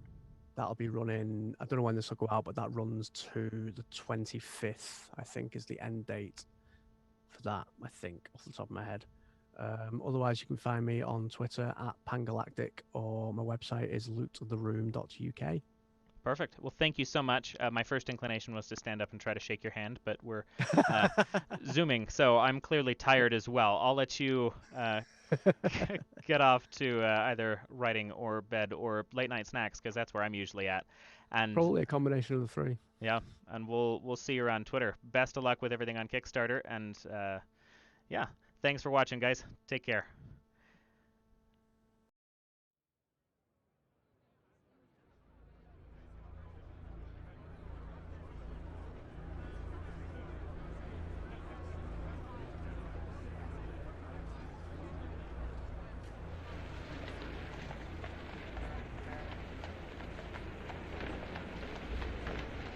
That'll be running. I don't know when this will go out, but that runs to the 25th. I think is the end date for that. I think off the top of my head. Otherwise, you can find me on Twitter at Pangalactic, or my website is loottheroom.uk. Perfect. Well, thank you so much. My first inclination was to stand up and try to shake your hand, but we're uh, zooming, so I'm clearly tired as well. I'll let you get off to either writing or bed or late night snacks because that's where I'm usually at. And Probably a combination of the three. yeah, and we'll see you around Twitter. Best of luck with everything on Kickstarter, and yeah, thanks for watching, guys. Take care.